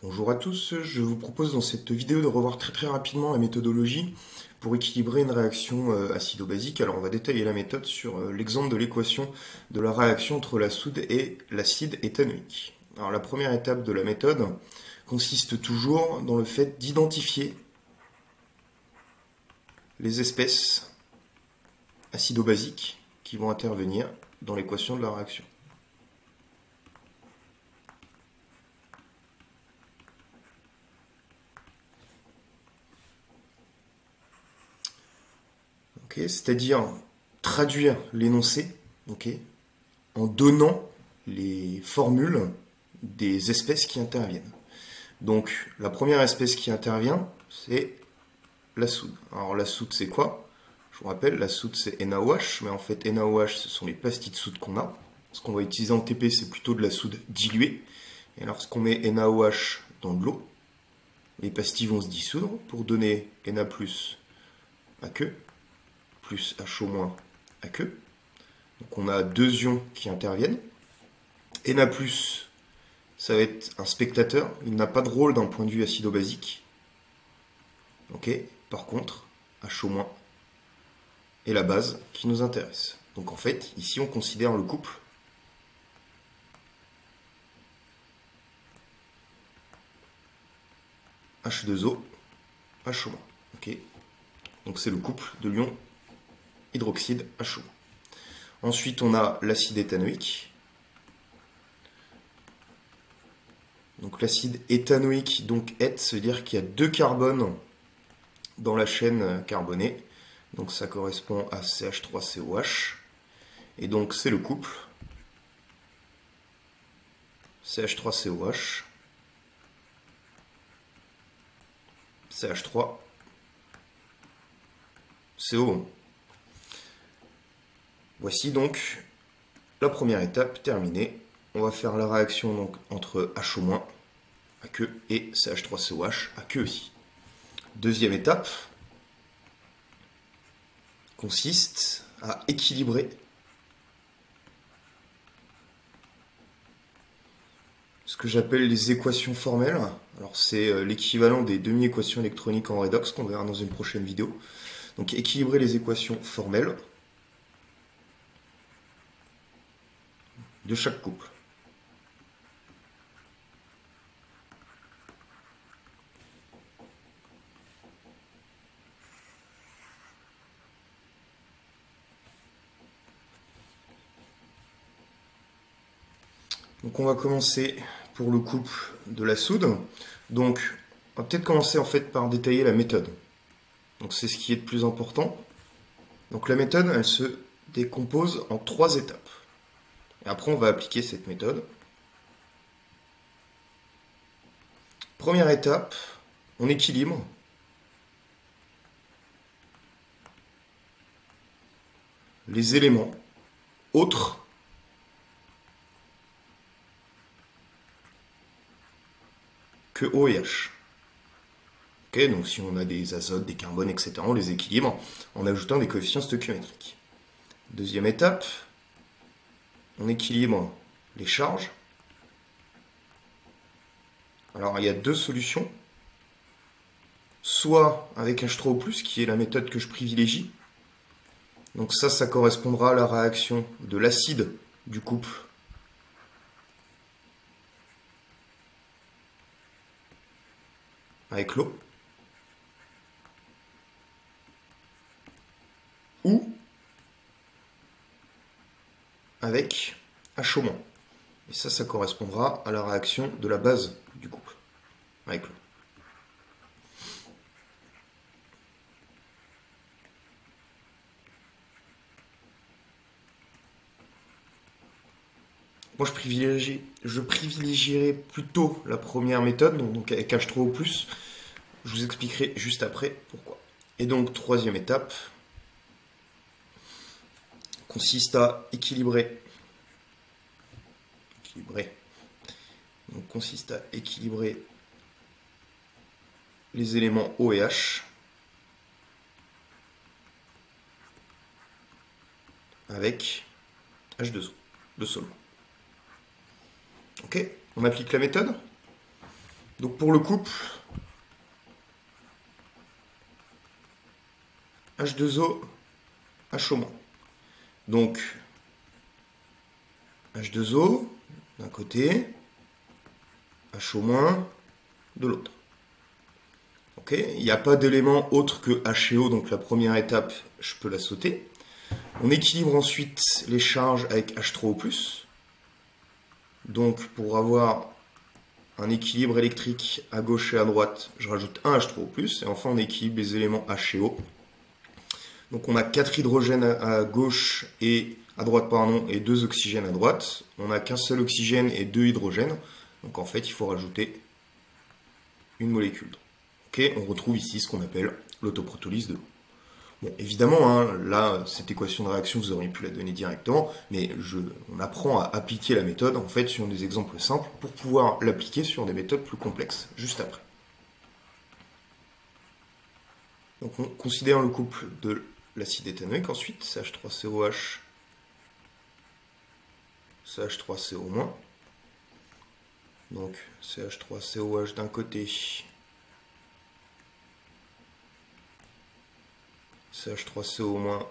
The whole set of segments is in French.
Bonjour à tous, je vous propose dans cette vidéo de revoir très rapidement la méthodologie pour équilibrer une réaction acido-basique. Alors on va détailler la méthode sur l'exemple de l'équation de la réaction entre la soude et l'acide éthanoïque. Alors la première étape de la méthode consiste toujours dans le fait d'identifier les espèces acido-basiques qui vont intervenir dans l'équation de la réaction. C'est-à-dire traduire l'énoncé en donnant les formules des espèces qui interviennent. Donc la première espèce qui intervient, c'est la soude. Alors la soude, c'est quoi? Je vous rappelle, la soude, c'est NaOH, mais en fait NaOH, ce sont les pastilles de soude qu'on a. Ce qu'on va utiliser en TP, c'est plutôt de la soude diluée. Et lorsqu'on met NaOH dans de l'eau, les pastilles vont se dissoudre pour donner Na+, aqueux, plus HO- aqueux. Donc on a deux ions qui interviennent. Na+, ça va être un spectateur. Il n'a pas de rôle d'un point de vue acido-basique. Par contre, HO- est la base qui nous intéresse. Donc en fait, ici on considère le couple H2O, HO-. Donc c'est le couple de l'ion hydroxyde HO. Ensuite, on a l'acide éthanoïque. Donc l'acide éthanoïque, donc eth, ça veut dire qu'il y a deux carbones dans la chaîne carbonée. Donc ça correspond à CH3COH. Et donc c'est le couple CH3COH, CH3CO. Voici donc la première étape terminée. On va faire la réaction donc entre HO- aqueux et CH3COH aqueux aussi. Deuxième étape consiste à équilibrer ce que j'appelle les équations formelles. Alors c'est l'équivalent des demi-équations électroniques en redox qu'on verra dans une prochaine vidéo. Donc équilibrer les équations formelles de chaque couple. Donc on va commencer pour le couple de la soude. Donc on va peut-être commencer en fait par détailler la méthode. Donc c'est ce qui est le plus important. Donc la méthode, elle se décompose en trois étapes. Et après on va appliquer cette méthode. Première étape, on équilibre les éléments autres que O et H. Donc si on a des azotes, des carbones, etc., on les équilibre en ajoutant des coefficients stoichiométriques. Deuxième étape, on équilibre les charges. Alors il y a deux solutions. Soit avec H3O+, qui est la méthode que je privilégie. Donc ça correspondra à la réaction de l'acide du couple avec l'eau. Ou avec HO-. Et ça correspondra à la réaction de la base du couple avec l'eau. Moi, je privilégierais plutôt la première méthode, donc avec H3O+. Je vous expliquerai juste après pourquoi. Et donc, troisième étape consiste à équilibrer. Donc, consiste à équilibrer les éléments O et H avec H2O, le solvant. On applique la méthode. Donc pour le couple, H2O, HO-. Donc H2O d'un côté, HO- de l'autre. Ok, il n'y a pas d'élément autre que H et O, donc la première étape, je peux la sauter. On équilibre ensuite les charges avec H3O+. Donc pour avoir un équilibre électrique à gauche et à droite, je rajoute un H3O+, et enfin on équilibre les éléments H et O. Donc on a 4 hydrogènes à gauche et à droite, pardon, et 2 oxygènes à droite. On n'a qu'un seul oxygène et 2 hydrogènes. Donc en fait, il faut rajouter une molécule d'eau. Ok, on retrouve ici ce qu'on appelle l'autoprotolyse de l'eau. Bon, évidemment, hein, là, cette équation de réaction, vous auriez pu la donner directement, mais on apprend à appliquer la méthode, en fait, sur des exemples simples, pour pouvoir l'appliquer sur des méthodes plus complexes, juste après. Donc, on considère le couple de l'acide éthanoïque, ensuite, CH3COH, CH3CO-. Donc, CH3COH d'un côté, CH3CO-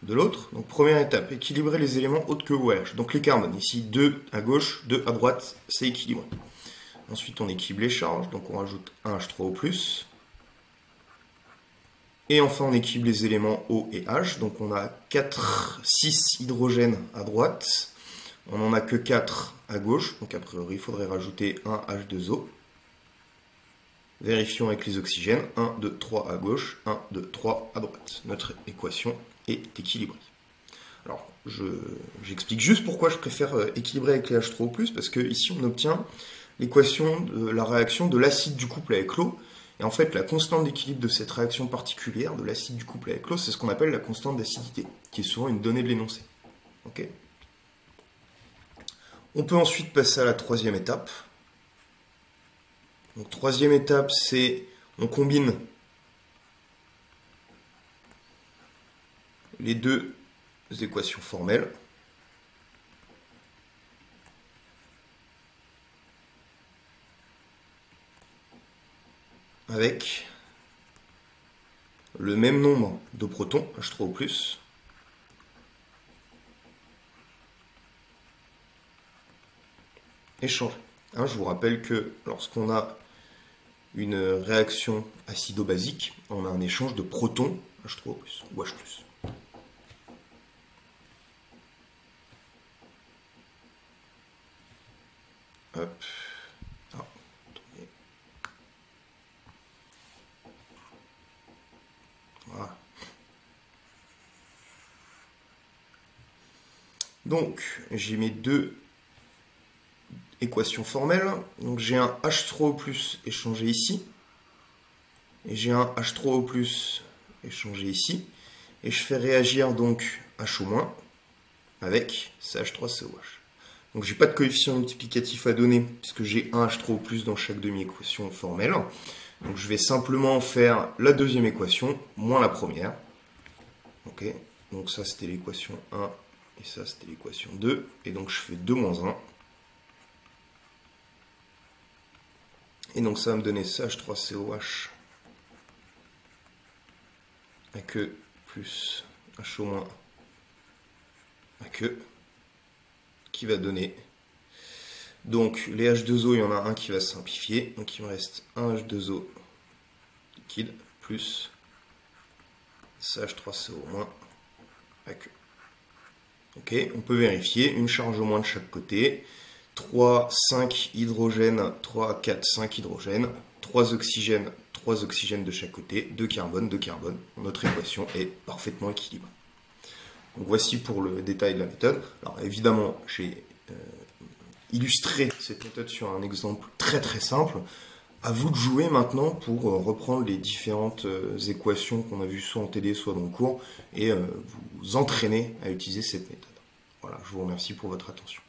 de l'autre. Donc première étape, équilibrer les éléments autres que OH. Donc les carbones, ici 2 à gauche, 2 à droite, c'est équilibré. Ensuite on équilibre les charges, donc on rajoute un H3O+. Et enfin on équilibre les éléments O et H, donc on a 6 hydrogènes à droite, on n'en a que 4 à gauche, donc a priori il faudrait rajouter un H2O. Vérifions avec les oxygènes, 1, 2, 3 à gauche, 1, 2, 3 à droite. Notre équation est équilibrée. Alors, j'explique juste pourquoi je préfère équilibrer avec les H3O+, parce que ici on obtient l'équation de la réaction de l'acide du couple avec l'eau. Et en fait, la constante d'équilibre de cette réaction particulière de l'acide du couple avec l'eau, c'est ce qu'on appelle la constante d'acidité, qui est souvent une donnée de l'énoncé. Okay. On peut ensuite passer à la troisième étape. Donc, troisième étape, c'est on combine les deux équations formelles. Avec le même nombre de protons, H3O+, échangés. Hein, je vous rappelle que lorsqu'on a une réaction acido-basique, on a un échange de protons, H3O+, ou H+. Hop. Ah, voilà. Donc, j'ai mes deux équations formelles. Donc, j'ai un H3O+ échangé ici. Et j'ai un H3O+ échangé ici. Et je fais réagir donc HO- avec CH3COH. Donc j'ai pas de coefficient multiplicatif à donner puisque j'ai un H3O+ dans chaque demi-équation formelle. Donc je vais simplement faire la deuxième équation moins la première. Ok, donc ça c'était l'équation 1 et ça c'était l'équation 2. Et donc je fais 2 moins 1. Et donc ça va me donner CH3COH AQ plus HO- AQ qui va donner, donc les H2O, il y en a un qui va se simplifier, donc il me reste un H2O liquide plus CH3CO- AQ. Ok, on peut vérifier, une charge au moins de chaque côté, 3, 5 hydrogènes, 3, 4, 5 hydrogènes, 3 oxygènes de chaque côté, 2 carbone, 2 carbone. Notre équation est parfaitement équilibrée. Donc voici pour le détail de la méthode. Alors évidemment, j'ai illustré cette méthode sur un exemple très très simple. À vous de jouer maintenant pour reprendre les différentes équations qu'on a vues soit en TD, soit dans le cours, et vous entraîner à utiliser cette méthode. Voilà, je vous remercie pour votre attention.